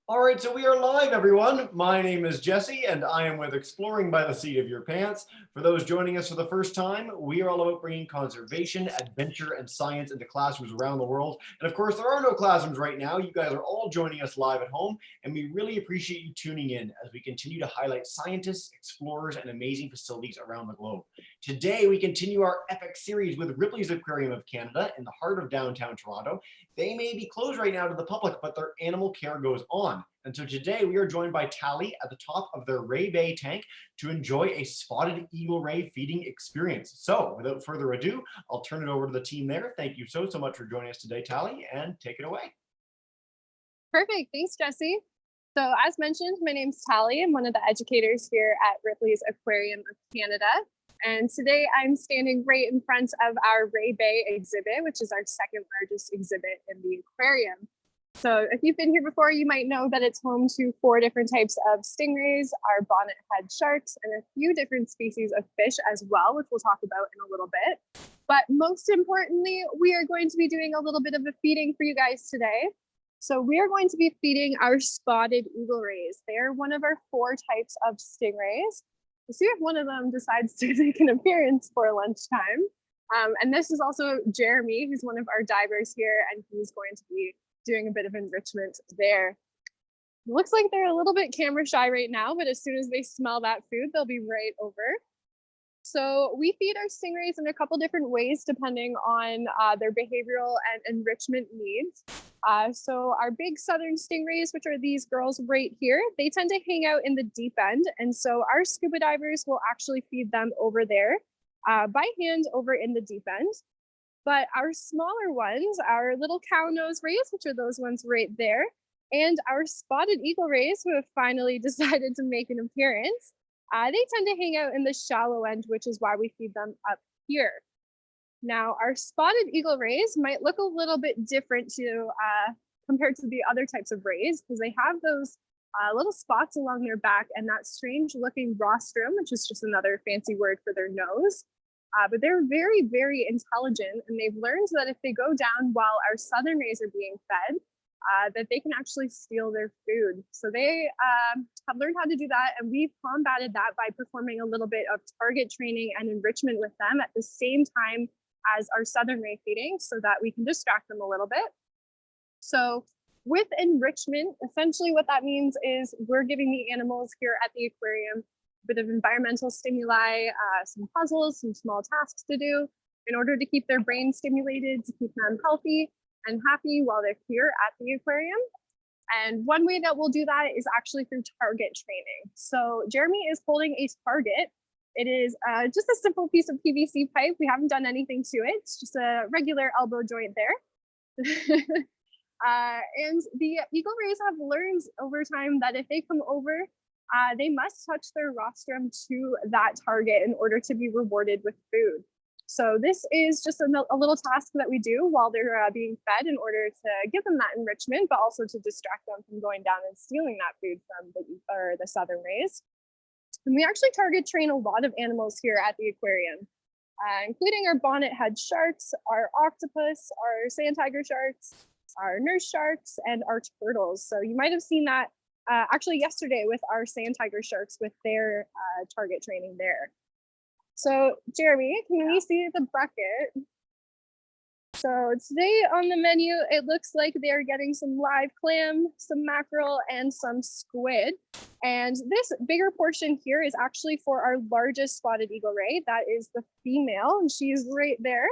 All right, so we are live, everyone. My name is Jesse, and I am with Exploring by the Seat of Your Pants. For those joining us for the first time, we are all about bringing conservation, adventure, and science into classrooms around the world. And of course, there are no classrooms right now. You guys are all joining us live at home, and we really appreciate you tuning in as we continue to highlight scientists, explorers, and amazing facilities around the globe. Today, we continue our epic series with Ripley's Aquarium of Canada in the heart of downtown Toronto. They may be closed right now to the public, but their animal care goes on. And so today we are joined by Tally at the top of their Ray Bay tank to enjoy a spotted eagle ray feeding experience. So without further ado, I'll turn it over to the team there. Thank you so much for joining us today, Tally, and take it away. Perfect. Thanks, Jesse. So as mentioned, my name's Tally. I'm one of the educators here at Ripley's Aquarium of Canada. And today I'm standing right in front of our Ray Bay exhibit, which is our second largest exhibit in the aquarium. So if you've been here before, you might know that it's home to 4 different types of stingrays, our bonnethead sharks, and a few different species of fish as well, which we'll talk about in a little bit. But most importantly, we are going to be doing a little bit of a feeding for you guys today. So we are going to be feeding our spotted eagle rays. They are one of our 4 types of stingrays. We'll see if one of them decides to make an appearance for lunchtime. And this is also Jeremy, who's one of our divers here, and he's going to be doing a bit of enrichment there. It looks like they're a little bit camera shy right now, but as soon as they smell that food, they'll be right over. So we feed our stingrays in a couple different ways depending on their behavioral and enrichment needs. So our big southern stingrays, which are these girls right here, they tend to hang out in the deep end. And so our scuba divers will actually feed them over there by hand over in the deep end. But our smaller ones, our little Cownose Rays, which are those ones right there, and our spotted eagle rays, who have finally decided to make an appearance, they tend to hang out in the shallow end, which is why we feed them up here. Now, our spotted eagle rays might look a little bit different compared to the other types of rays, because they have those little spots along their back and that strange looking rostrum, which is just another fancy word for their nose. But they're very, very intelligent, and they've learned that if they go down while our southern rays are being fed, that they can actually steal their food. So they have learned how to do that, and we've combated that by performing a little bit of target training and enrichment with them at the same time as our southern ray feeding, so that we can distract them a little bit. So with enrichment, essentially what that means is we're giving the animals here at the aquarium bit of environmental stimuli, some puzzles, some small tasks to do in order to keep their brain stimulated, to keep them healthy and happy while they're here at the aquarium. And one way that we'll do that is actually through target training. So Jeremy is holding a target. It is just a simple piece of PVC pipe. We haven't done anything to it. It's just a regular elbow joint there. And the eagle rays have learned over time that if they come over, they must touch their rostrum to that target in order to be rewarded with food. So this is just a little task that we do while they're being fed in order to give them that enrichment, but also to distract them from going down and stealing that food from the southern rays. And we actually target train a lot of animals here at the aquarium, including our bonnethead sharks, our octopus, our sand tiger sharks, our nurse sharks, and our turtles. So you might have seen that actually yesterday with our sand tiger sharks with their target training there. So Jeremy, can we see the bucket? So today on the menu, it looks like they're getting some live clam, some mackerel, and some squid. And this bigger portion here is actually for our largest spotted eagle ray. That is the female, and she's right there.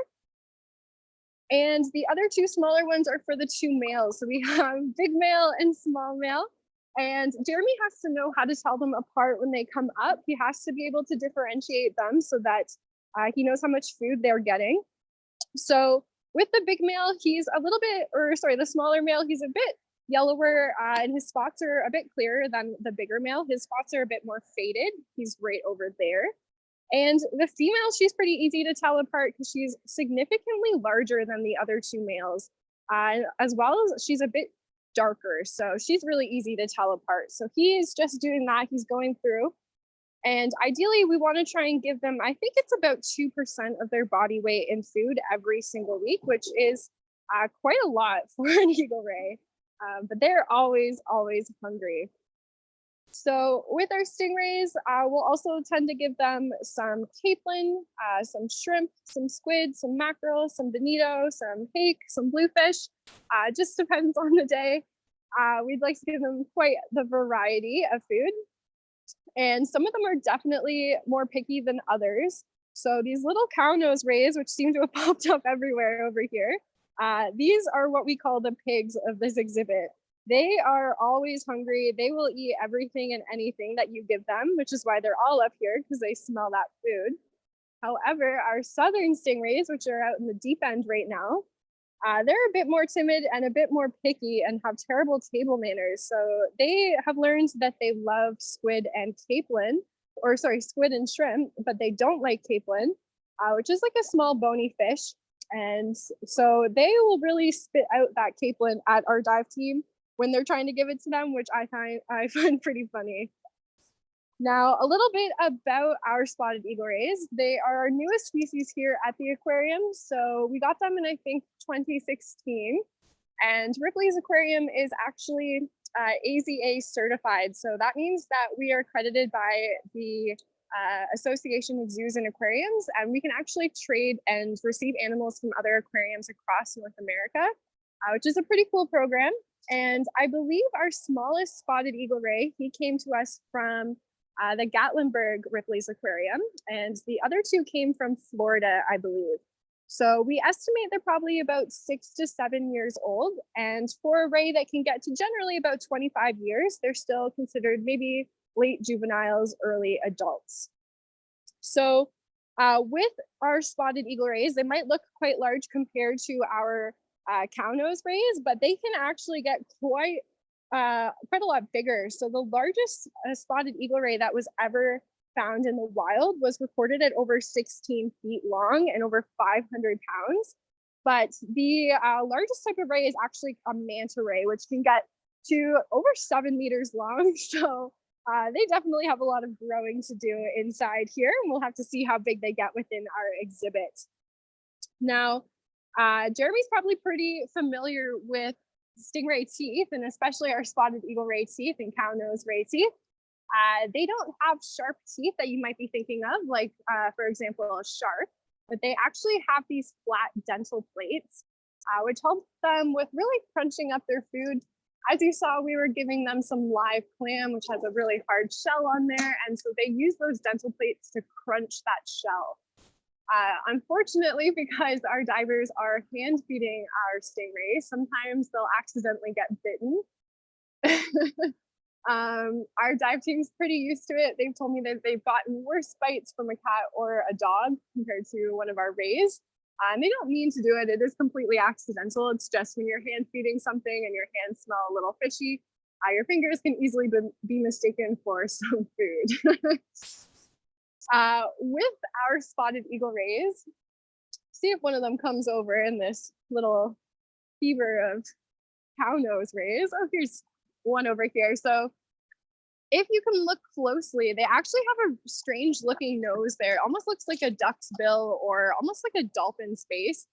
And the other 2 smaller ones are for the 2 males. So we have big male and small male. And Jeremy has to know how to tell them apart when they come up. He has to be able to differentiate them so that he knows how much food they're getting. So with the big male, he's a little bit, the smaller male, he's a bit yellower and his spots are a bit clearer than the bigger male. His spots are a bit more faded. He's right over there. And the female, she's pretty easy to tell apart because she's significantly larger than the other 2 males, as well as she's a bit darker. So she's really easy to tell apart. So he's just doing that. He's going through. And ideally, we want to try and give them, I think it's about 2% of their body weight in food every single week, which is quite a lot for an eagle ray. but they're always, always hungry. So with our stingrays, we'll also tend to give them some capelin, some shrimp, some squid, some mackerel, some bonito, some hake, some bluefish. Just depends on the day. We'd like to give them quite the variety of food. And some of them are definitely more picky than others. So these little Cownose Rays, which seem to have popped up everywhere over here, these are what we call the pigs of this exhibit. They are always hungry. They will eat everything and anything that you give them, which is why they're all up here, because they smell that food. However, our southern stingrays, which are out in the deep end right now, they're a bit more timid and a bit more picky and have terrible table manners. So they have learned that they love squid and capelin, or sorry, squid and shrimp, but they don't like capelin, which is like a small bony fish. And so they will really spit out that capelin at our dive team when they're trying to give it to them, which I find pretty funny. Now, a little bit about our spotted eagle rays. They are our newest species here at the aquarium. So we got them in, I think, 2016. And Ripley's aquarium is actually AZA certified. So that means that we are accredited by the Association of Zoos and Aquariums, and we can actually trade and receive animals from other aquariums across North America, which is a pretty cool program. And I believe our smallest spotted eagle ray, he came to us from the Gatlinburg Ripley's aquarium, and the other two came from Florida, I believe. So we estimate they're probably about 6 to 7 years old. And for a ray that can get to generally about 25 years, they're still considered maybe late juveniles, early adults. So with our spotted eagle rays, they might look quite large compared to our Cownose Rays, but they can actually get quite a lot bigger. So the largest spotted eagle ray that was ever found in the wild was recorded at over 16 feet long and over 500 pounds. But the largest type of ray is actually a manta ray, which can get to over 7 meters long. So they definitely have a lot of growing to do inside here, and we'll have to see how big they get within our exhibit. Now, Jeremy's probably pretty familiar with Stingray teeth, and especially our spotted eagle ray teeth and Cownose Ray teeth. They don't have sharp teeth that you might be thinking of, like, for example, a shark, but they actually have these flat dental plates, which help them with really crunching up their food. As you saw, we were giving them some live clam, which has a really hard shell on there, and so they use those dental plates to crunch that shell. Unfortunately, because our divers are hand feeding our stingrays, sometimes they'll accidentally get bitten. Our dive team's pretty used to it. They've told me that they've gotten worse bites from a cat or a dog compared to one of our rays. And they don't mean to do it. It is completely accidental. It's just when you're hand feeding something and your hands smell a little fishy, your fingers can easily be mistaken for some food. With our spotted eagle rays, see if one of them comes over in this little fever of Cownose Rays. Oh, here's one over here. So if you can look closely, they actually have a strange looking nose there. It almost looks like a duck's bill or almost like a dolphin's face.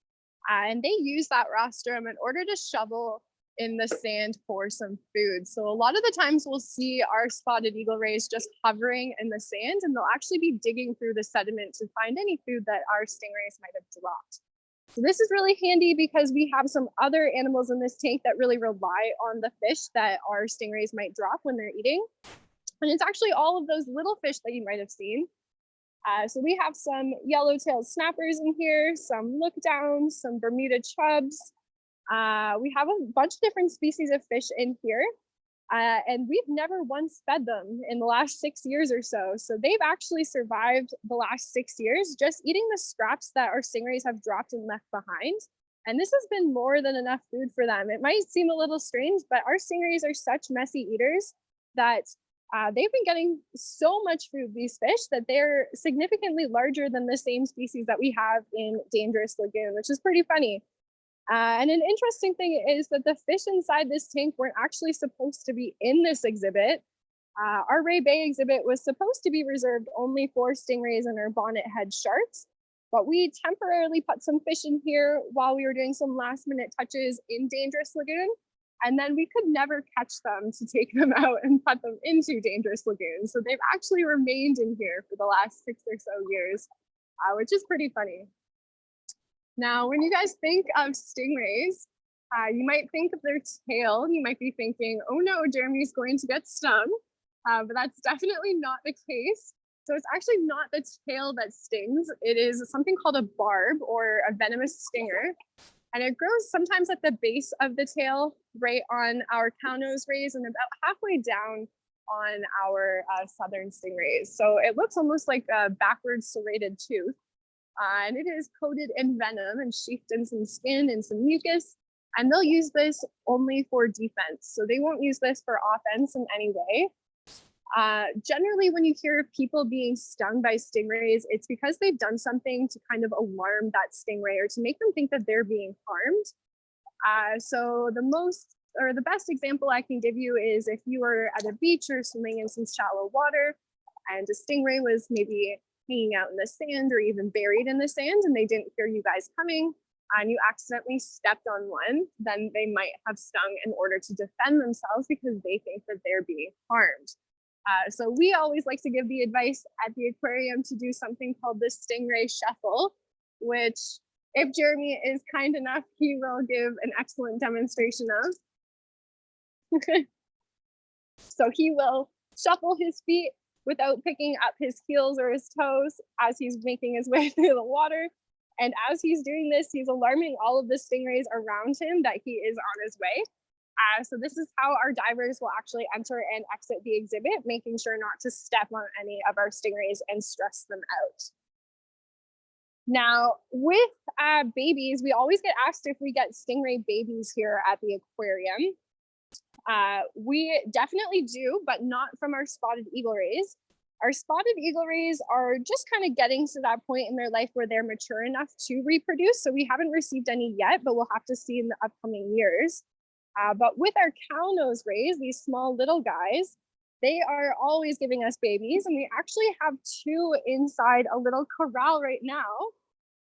And they use that rostrum in order to shovel in the sand for some food. So a lot of the times we'll see our spotted eagle rays just hovering in the sand, and they'll actually be digging through the sediment to find any food that our stingrays might have dropped. So this is really handy because we have some other animals in this tank that really rely on the fish that our stingrays might drop when they're eating. And it's actually all of those little fish that you might have seen. So we have some yellow-tailed snappers in here, some lookdowns, some Bermuda chubs. We have a bunch of different species of fish in here, and we've never once fed them in the last 6 years or so. So they've actually survived the last 6 years just eating the scraps that our stingrays have dropped and left behind. And this has been more than enough food for them. It might seem a little strange, but our stingrays are such messy eaters that they've been getting so much food, these fish, that they're significantly larger than the same species that we have in Dangerous Lagoon, which is pretty funny. And an interesting thing is that the fish inside this tank weren't actually supposed to be in this exhibit. Our Ray Bay exhibit was supposed to be reserved only for stingrays and our Bonnethead Sharks, but we temporarily put some fish in here while we were doing some last minute touches in Dangerous Lagoon. And then we could never catch them to take them out and put them into dangerous lagoons. So they've actually remained in here for the last 6 or so years, which is pretty funny. Now, when you guys think of stingrays, you might think of their tail. You might be thinking, oh no, Jeremy's going to get stung. But that's definitely not the case. So it's actually not the tail that stings. It is something called a barb or a venomous stinger. And it grows sometimes at the base of the tail, right on our Cownose Rays and about halfway down on our southern stingrays. So it looks almost like a backwards serrated tooth. And it is coated in venom and sheathed in some skin and some mucus. And they'll use this only for defense. So they won't use this for offense in any way. Generally, when you hear of people being stung by stingrays, it's because they've done something to kind of alarm that stingray or to make them think that they're being harmed. So the best example I can give you is if you were at a beach or swimming in some shallow water and a stingray was maybe hanging out in the sand or even buried in the sand and they didn't hear you guys coming and you accidentally stepped on one, then they might have stung in order to defend themselves because they think that they're being harmed. So we always like to give the advice at the aquarium to do something called the Stingray Shuffle, which if Jeremy is kind enough, he will give an excellent demonstration of. So he will shuffle his feet without picking up his heels or his toes as he's making his way through the water. And as he's doing this, he's alarming all of the stingrays around him that he is on his way. So this is how our divers will actually enter and exit the exhibit, making sure not to step on any of our stingrays and stress them out. Now, with babies, we always get asked if we get stingray babies here at the aquarium. We definitely do, but not from our spotted eagle rays. Our spotted eagle rays are just kind of getting to that point in their life where they're mature enough to reproduce. So we haven't received any yet, but we'll have to see in the upcoming years. But with our Cownose Rays, these small little guys, they are always giving us babies. And we actually have 2 inside a little corral right now.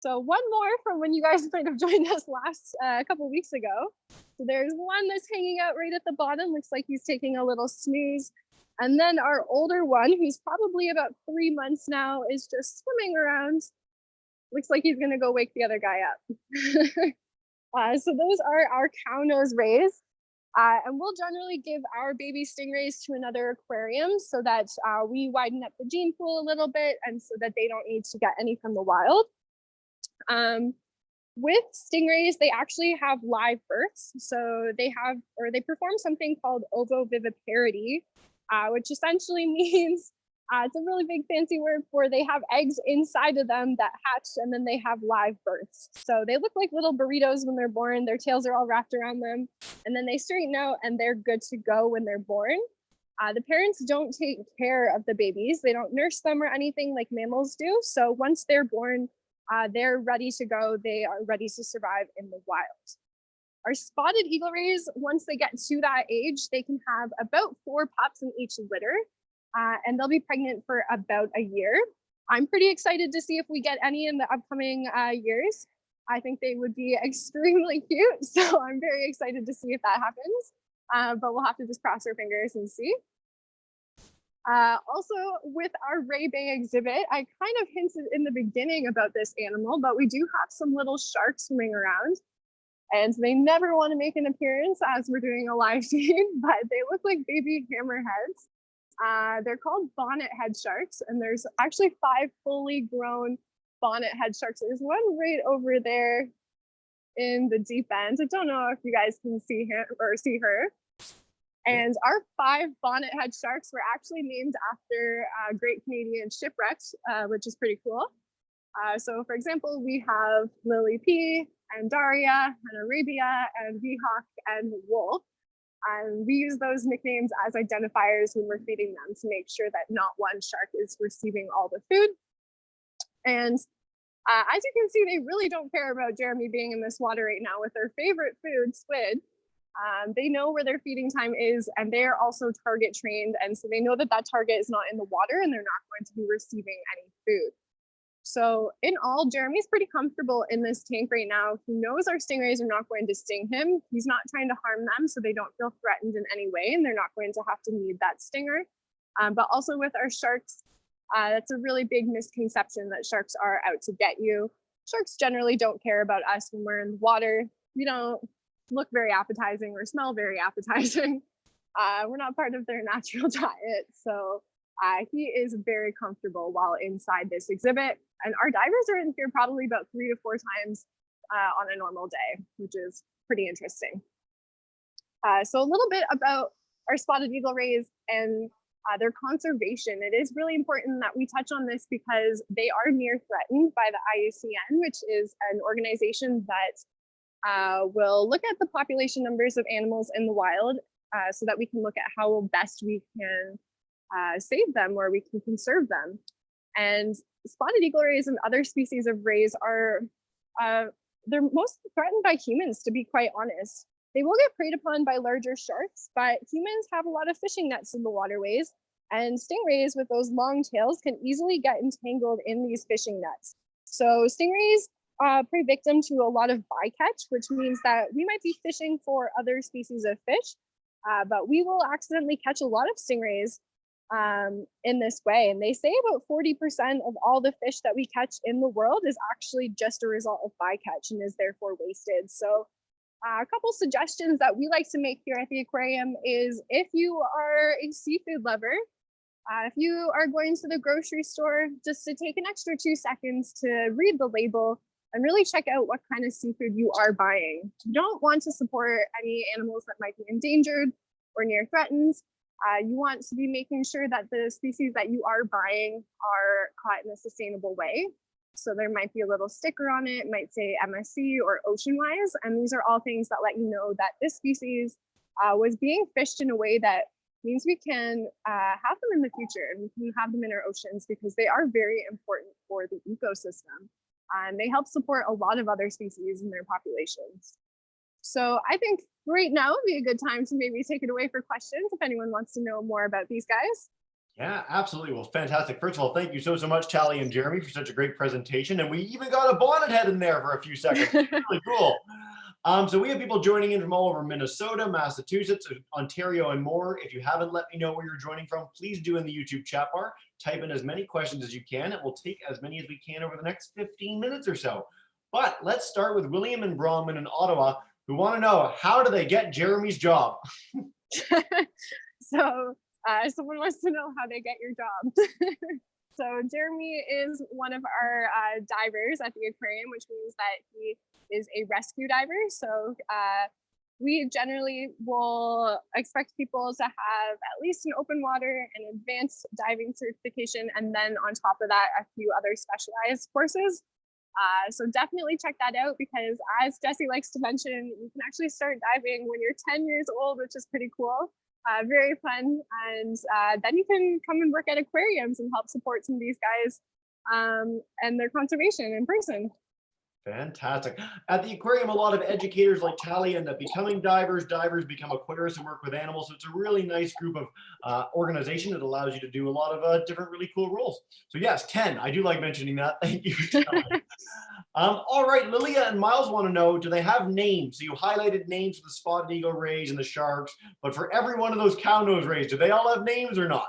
So one more from when you guys might have joined us last couple weeks ago. So there's one that's hanging out right at the bottom. Looks like he's taking a little snooze. And then our older one, who's probably about 3 months now, is just swimming around. Looks like he's gonna go wake the other guy up. So those are our Cownose Rays. And we'll generally give our baby stingrays to another aquarium so that we widen up the gene pool a little bit and so that they don't need to get any from the wild. With stingrays, they actually have live births. So they perform something called ovoviviparity, which essentially means it's a really big fancy word for they have eggs inside of them that hatch and then they have live births. So they look like little burritos when they're born. Their tails are all wrapped around them and then they straighten out and they're good to go when they're born. The parents don't take care of the babies. They don't nurse them or anything like mammals do. So once they're born, they're ready to go. They are ready to survive in the wild. Our spotted eagle rays, once they get to that age, they can have about 4 pups in each litter. And they'll be pregnant for about a year. I'm pretty excited to see if we get any in the upcoming years. I think they would be extremely cute. So I'm very excited to see if that happens, but we'll have to just cross our fingers and see. Also with our Ray Bay exhibit, I kind of hinted in the beginning about this animal, but we do have some little sharks swimming around and they never want to make an appearance as we're doing a live feed, but they look like baby hammerheads. They're called Bonnethead Sharks, and there's actually 5 fully grown Bonnethead Sharks. There's one right over there in the deep end. I don't know if you guys can see him or see her. And our 5 Bonnethead Sharks were actually named after Great Canadian Shipwrecks, which is pretty cool. So for example, we have Lily P, and Daria, and Arabia, and Weehawk, and Wolf. We use those nicknames as identifiers when we're feeding them to make sure that not one shark is receiving all the food. And as you can see, they really don't care about Jeremy being in this water right now with their favorite food, squid. They know where their feeding time is, and they are also target trained. And so they know that that target is not in the water and they're not going to be receiving any food. So in all, Jeremy's pretty comfortable in this tank right now. He knows our stingrays are not going to sting him. He's not trying to harm them, so they don't feel threatened in any way, and they're not going to have to need that stinger. But also with our sharks, that's a really big misconception that sharks are out to get you. Sharks generally don't care about us when we're in the water. We don't look very appetizing or smell very appetizing. We're not part of their natural diet. So he is very comfortable while inside this exhibit. And our divers are in here probably about 3 to 4 times on a normal day, which is pretty interesting. So a little bit about our spotted eagle rays and their conservation. It is really important that we touch on this because they are near threatened by the IUCN, which is an organization that will look at the population numbers of animals in the wild so that we can look at how best we can save them or we can conserve them. And spotted eagle rays and other species of rays are, they're mostly threatened by humans, to be quite honest. They will get preyed upon by larger sharks, but humans have a lot of fishing nets in the waterways, and stingrays with those long tails can easily get entangled in these fishing nets. So stingrays prey victim to a lot of bycatch, which means that we might be fishing for other species of fish, but we will accidentally catch a lot of stingrays in this way. And they say about 40% of all the fish that we catch in the world is actually just a result of bycatch and is therefore wasted. So a couple suggestions that we like to make here at the aquarium is if you are a seafood lover, if you are going to the grocery store, just to take an extra 2 seconds to read the label and really check out what kind of seafood you are buying. You don't want to support any animals that might be endangered or near threatened. You want to be making sure that the species that you are buying are caught in a sustainable way. So there might be a little sticker on it, might say MSC or ocean-wise, and these are all things that let you know that this species was being fished in a way that means we can have them in the future and we can have them in our oceans because they are very important for the ecosystem. And they help support a lot of other species in their populations. So I think right now would be a good time to maybe take it away for questions if anyone wants to know more about these guys. Yeah, absolutely. Well, fantastic. First of all, thank you so much, Tally and Jeremy, for such a great presentation. And we even got a bonnethead in there for a few seconds. Really cool. So we have people joining in from all over Minnesota, Massachusetts, Ontario, and more. If you haven't let me know where you're joining from, please do in the YouTube chat bar. Type in as many questions as you can. And we'll take as many as we can over the next 15 minutes or so. But let's start with William and Bronwyn in Ottawa, who want to know, how do they get Jeremy's job? So someone wants to know how they get your job. So Jeremy is one of our divers at the aquarium, which means that he is a rescue diver. So we generally will expect people to have at least an open water and advanced diving certification, and then on top of that, a few other specialized courses. So definitely check that out because, as Jesse likes to mention, you can actually start diving when you're 10 years old, which is pretty cool. Very fun. And then you can come and work at aquariums and help support some of these guys and their conservation in person. Fantastic. At the aquarium, a lot of educators like Tally end up becoming divers. Divers become aquarists and work with animals. So it's a really nice group of organization that allows you to do a lot of different really cool roles. So yes, 10. I do like mentioning that. Thank you. All right, Lilia and Miles want to know, do they have names? So you highlighted names for the spotted eagle rays and the sharks, but for every one of those cownose rays, do they all have names or not?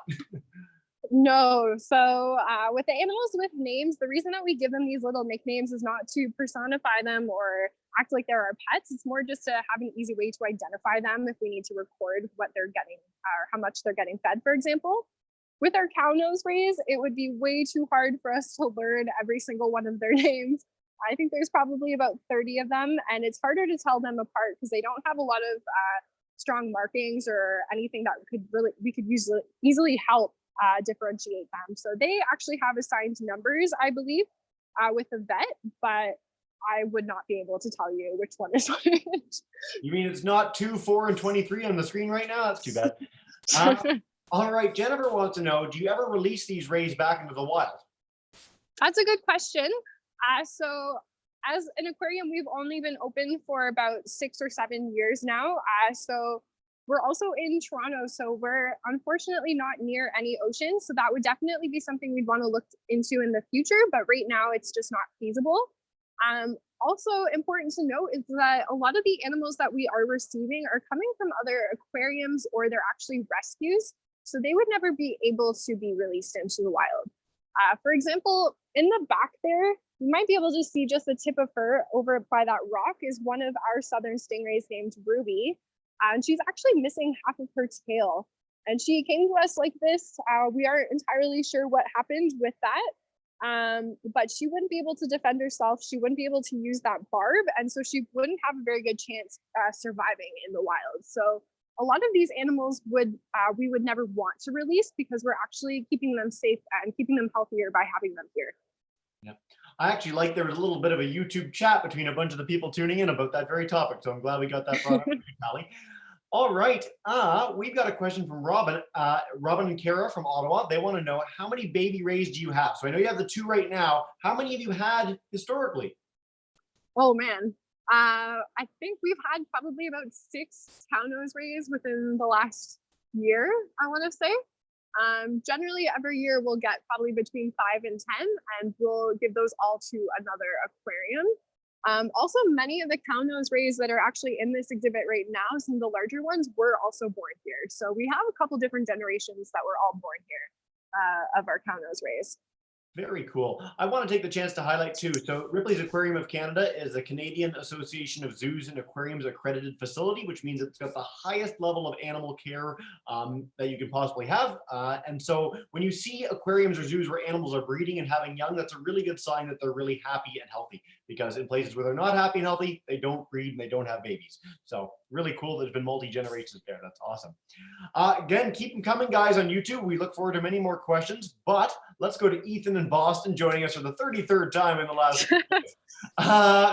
No. So with the animals with names, the reason that we give them these little nicknames is not to personify them or act like they're our pets. It's more just to have an easy way to identify them if we need to record what they're getting or how much they're getting fed, for example. With our Cownose Rays, it would be way too hard for us to learn every single one of their names. I think there's probably about 30 of them, and it's harder to tell them apart because they don't have a lot of strong markings or anything that we could easily help differentiate them. So they actually have assigned numbers, I believe, with the vet, but I would not be able to tell you which one is which. You mean it's not 2, 4, and 23 on the screen right now? That's too bad. All right, Jennifer wants to know, do you ever release these rays back into the wild? That's a good question. So as an aquarium, we've only been open for about 6 or 7 years now. So We're also in Toronto, so we're unfortunately not near any ocean. So that would definitely be something we'd want to look into in the future, but right now it's just not feasible. Also important to note is that a lot of the animals that we are receiving are coming from other aquariums, or they're actually rescues. So they would never be able to be released into the wild. For example, in the back there, you might be able to see just the tip of her over by that rock is one of our southern stingrays named Ruby. And she's actually missing half of her tail. And she came to us like this. We aren't entirely sure what happened with that. But she wouldn't be able to defend herself. She wouldn't be able to use that barb. And so she wouldn't have a very good chance surviving in the wild. So a lot of these animals we would never want to release, because we're actually keeping them safe and keeping them healthier by having them here. Yeah. I actually like there was a little bit of a YouTube chat between a bunch of the people tuning in about that very topic. So I'm glad we got that brought up, Callie. All right. We've got a question from Robin. Robin and Kara from Ottawa. They want to know, how many baby rays do you have? So I know you have the 2 right now. How many have you had historically? Oh man. I think we've had probably about 6 Cownose Rays within the last year, I want to say. Generally every year we'll get probably between 5 and 10, and we'll give those all to another aquarium. Also, many of the Cownose Rays that are actually in this exhibit right now, some of the larger ones, were also born here. So we have a couple different generations that were all born here of our Cownose Rays. Very cool. I want to take the chance to highlight too. So Ripley's Aquarium of Canada is a Canadian Association of Zoos and Aquariums accredited facility, which means it's got the highest level of animal care that you can possibly have. And so when you see aquariums or zoos where animals are breeding and having young, that's a really good sign that they're really happy and healthy, because in places where they're not happy and healthy, they don't breed and they don't have babies. So really cool. There's been multi-generations there. That's awesome. Again, keep them coming, guys, on YouTube. We look forward to many more questions, but let's go to Ethan in Boston, joining us for the 33rd time in the last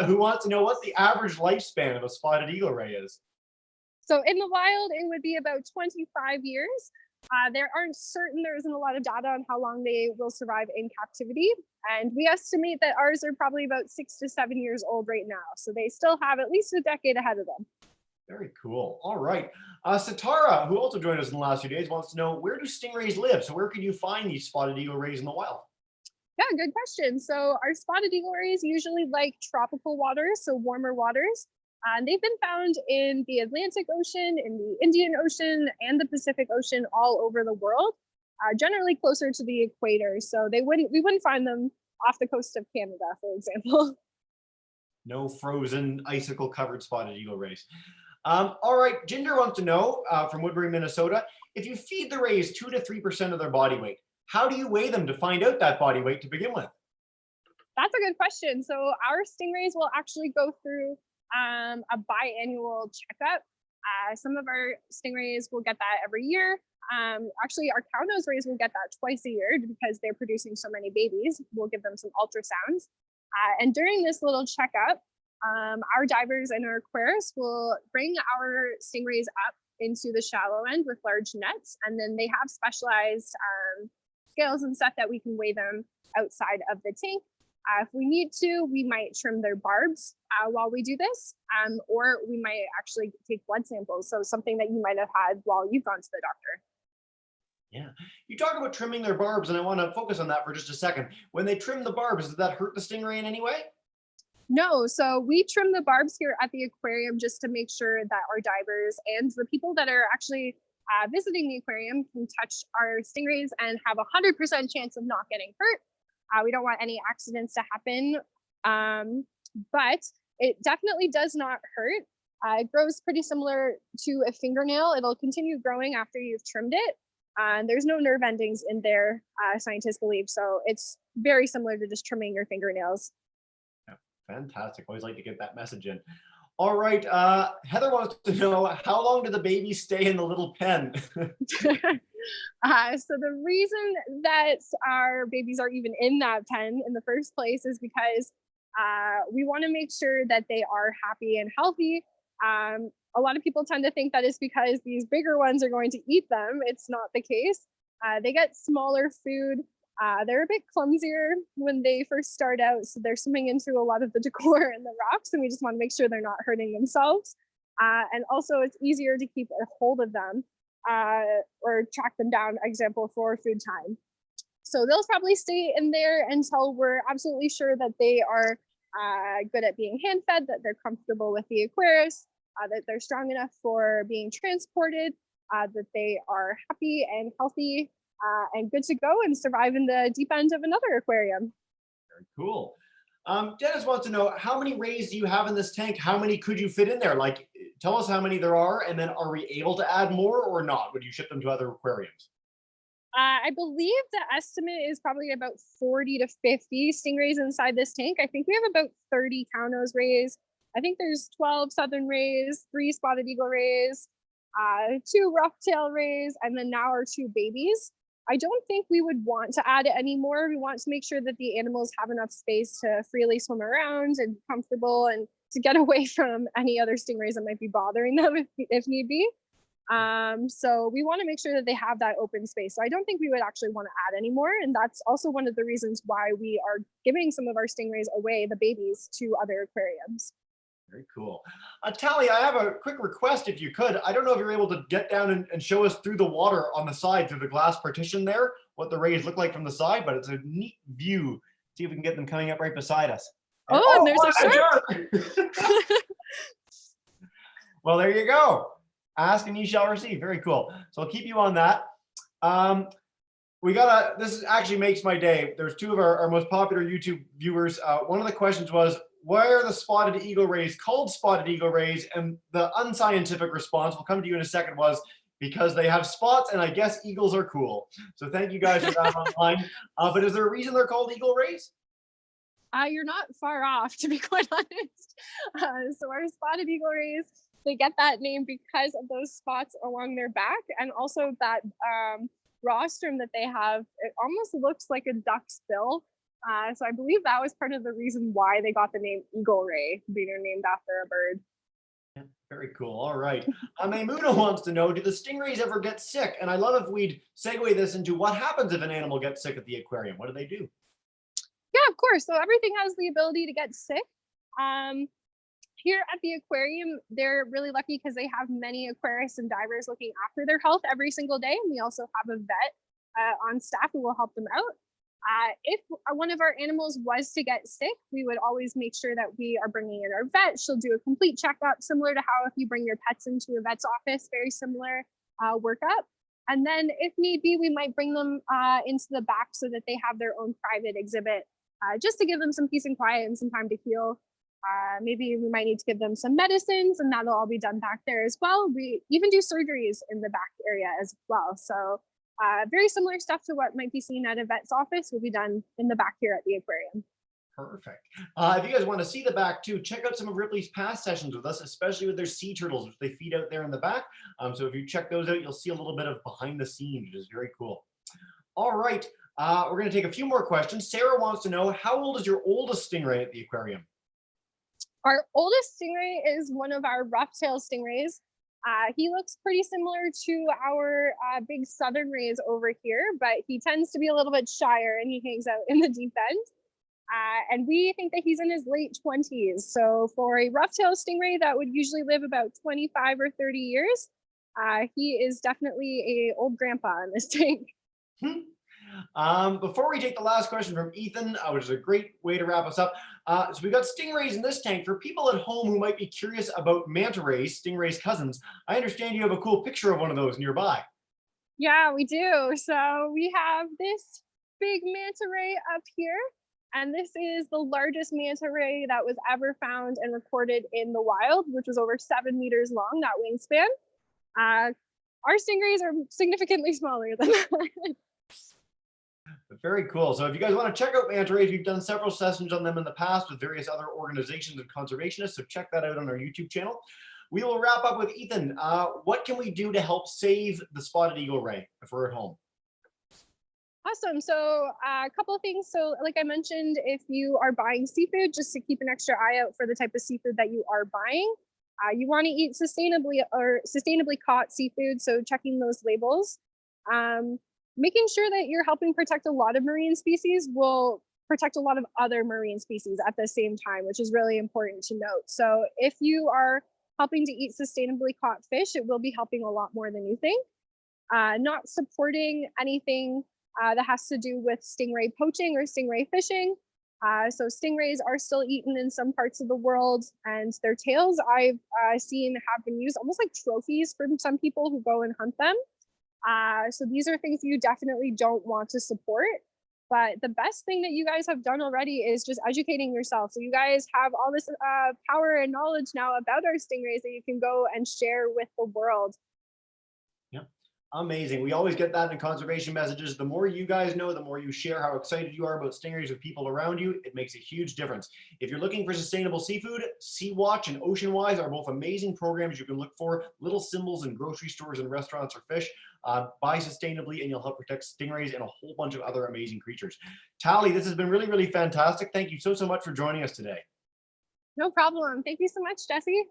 who wants to know what the average lifespan of a spotted eagle ray is. So in the wild, it would be about 25 years. There isn't a lot of data on how long they will survive in captivity. And we estimate that ours are probably about 6 to 7 years old right now. So they still have at least a decade ahead of them. Very cool. All right. Satara, who also joined us in the last few days, wants to know, where do stingrays live? So where can you find these spotted eagle rays in the wild? Yeah, good question. So our spotted eagle rays usually like tropical waters, so warmer waters. They've been found in the Atlantic Ocean, in the Indian Ocean, and the Pacific Ocean, all over the world, generally closer to the equator. So we wouldn't find them off the coast of Canada, for example. No frozen icicle covered spotted eagle rays. All right, Jinder wants to know from Woodbury, Minnesota, if you feed the rays 2 to 3% of their body weight, how do you weigh them to find out that body weight to begin with? That's a good question. So our stingrays will actually go through a biannual checkup. Some of our stingrays will get that every year. Actually, our Cownose Rays will get that twice a year because they're producing so many babies. We'll give them some ultrasounds. And during this little checkup, our divers and our aquarists will bring our stingrays up into the shallow end with large nets, and then they have specialized scales and stuff that we can weigh them outside of the tank. If we need to, we might trim their barbs while we do this, or we might actually take blood samples. So something that you might have had while you've gone to the doctor. Yeah, you talk about trimming their barbs, and I want to focus on that for just a second. When they trim the barbs, does that hurt the stingray in any way? No, so we trim the barbs here at the aquarium just to make sure that our divers and the people that are actually visiting the aquarium can touch our stingrays and have a 100% chance of not getting hurt. We don't want any accidents to happen, but it definitely does not hurt. It grows pretty similar to a fingernail. It'll continue growing after you've trimmed it. There's no nerve endings in there, scientists believe. So it's very similar to just trimming your fingernails. Yeah, fantastic. Always like to get that message in. All right. Heather wants to know, how long do the babies stay in the little pen? So the reason that our babies are even in that pen in the first place is because we want to make sure that they are happy and healthy. A lot of people tend to think that it's because these bigger ones are going to eat them. It's not the case. They get smaller food. They're a bit clumsier when they first start out, so they're swimming into a lot of the decor and the rocks, and we just want to make sure they're not hurting themselves. And also it's easier to keep a hold of them or track them down, example, for food time. So they'll probably stay in there until we're absolutely sure that they are good at being hand fed, that they're comfortable with the aquarist, that they're strong enough for being transported, that they are happy and healthy and good to go and survive in the deep end of another aquarium. Very cool. Dennis wants to know, how many rays do you have in this tank? How many could you fit in there? Like, tell us how many there are, and then are we able to add more or not? Would you ship them to other aquariums? I believe the estimate is probably about 40 to 50 stingrays inside this tank. I think we have about 30 Cownose Rays. I think there's 12 southern rays, 3 spotted eagle rays, 2 rough-tail rays, and then now our 2 babies. I don't think we would want to add it anymore. We want to make sure that the animals have enough space to freely swim around and be comfortable and to get away from any other stingrays that might be bothering them if need be. So we want to make sure that they have that open space. So I don't think we would actually want to add any more. And that's also one of the reasons why we are giving some of our stingrays away, the babies, to other aquariums. Very cool. Tally, I have a quick request if you could. I don't know if you're able to get down and show us through the water on the side, through the glass partition there, what the rays look like from the side, but it's a neat view. See if we can get them coming up right beside us. And there's a shark. Well, there you go. Ask and you shall receive. Very cool. So I'll keep you on that. This actually makes my day. There's 2 of our most popular YouTube viewers. One of the questions was, why are the spotted eagle rays called spotted eagle rays? And the unscientific response, we'll come to you in a second, was because they have spots and I guess eagles are cool. So thank you guys for that online. But is there a reason they're called eagle rays? You're not far off, to be quite honest. So our spotted eagle rays, they get that name because of those spots along their back, and also that rostrum that they have. It almost looks like a duck's bill. So I believe that was part of the reason why they got the name eagle ray, being named after a bird. Yeah, very cool. All right. Maimuna wants to know, do the stingrays ever get sick? And I love if we'd segue this into what happens if an animal gets sick at the aquarium. What do they do? Yeah, of course. So everything has the ability to get sick. Here at the aquarium, they're really lucky because they have many aquarists and divers looking after their health every single day. And we also have a vet on staff who will help them out. If one of our animals was to get sick, we would always make sure that we are bringing in our vet. She'll do a complete checkup, similar to how if you bring your pets into a vet's office, very similar workup. And then if need be, we might bring them into the back so that they have their own private exhibit, just to give them some peace and quiet and some time to heal. Maybe we might need to give them some medicines, and that'll all be done back there as well. We even do surgeries in the back area as well. So very similar stuff to what might be seen at a vet's office will be done in the back here at the aquarium. Perfect. If you guys want to see the back too, check out some of Ripley's past sessions with us, especially with their sea turtles, which they feed out there in the back. So if you check those out, you'll see a little bit of behind the scenes, which is very cool. All right. We're going to take a few more questions. Sarah wants to know, how old is your oldest stingray at the aquarium? Our oldest stingray is one of our rough-tailed stingrays. He looks pretty similar to our big southern rays over here, but he tends to be a little bit shyer and he hangs out in the deep end. And we think that he's in his late 20s. So for a rough-tailed stingray that would usually live about 25 or 30 years, he is definitely an old grandpa in this tank. Before we take the last question from Ethan, which is a great way to wrap us up. So we've got stingrays in this tank. For people at home who might be curious about manta rays, stingrays' cousins, I understand you have a cool picture of one of those nearby. Yeah, we do. So we have this big manta ray up here, and this is the largest manta ray that was ever found and recorded in the wild, which was over 7 meters long, that wingspan. Our stingrays are significantly smaller than that. Very cool. So if you guys want to check out manta rays, we've done several sessions on them in the past with various other organizations and conservationists. So check that out on our YouTube channel. We will wrap up with Ethan. What can we do to help save the spotted eagle ray if we're at home? Awesome. So a couple of things. So like I mentioned, if you are buying seafood, just to keep an extra eye out for the type of seafood that you are buying. You want to eat sustainably caught seafood. So checking those labels. Making sure that you're helping protect a lot of marine species will protect a lot of other marine species at the same time, which is really important to note. So if you are helping to eat sustainably caught fish, it will be helping a lot more than you think. Not supporting anything that has to do with stingray poaching or stingray fishing. So stingrays are still eaten in some parts of the world, and their tails I've seen have been used almost like trophies from some people who go and hunt them. So these are things you definitely don't want to support. But the best thing that you guys have done already is just educating yourself. So you guys have all this power and knowledge now about our stingrays that you can go and share with the world. Amazing. We always get that in conservation messages. The more you guys know, the more you share how excited you are about stingrays with people around you. It makes a huge difference. If you're looking for sustainable seafood, Sea Watch and Ocean Wise are both amazing programs you can look for. Little symbols in grocery stores and restaurants for fish. Buy sustainably and you'll help protect stingrays and a whole bunch of other amazing creatures. Tally, this has been really, really fantastic. Thank you so much for joining us today. No problem. Thank you so much, Jesse.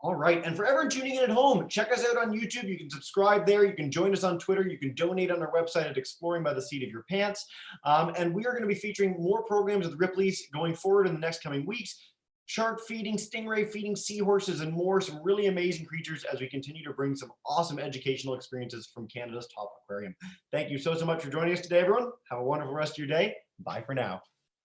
All right. And for everyone tuning in at home, check us out on YouTube. You can subscribe there. You can join us on Twitter. You can donate on our website at Exploring by the Seat of Your Pants. And we are going to be featuring more programs with Ripleys going forward in the next coming weeks. Shark feeding, stingray feeding, seahorses, and more. Some really amazing creatures as we continue to bring some awesome educational experiences from Canada's top aquarium. Thank you so much for joining us today, everyone. Have a wonderful rest of your day. Bye for now.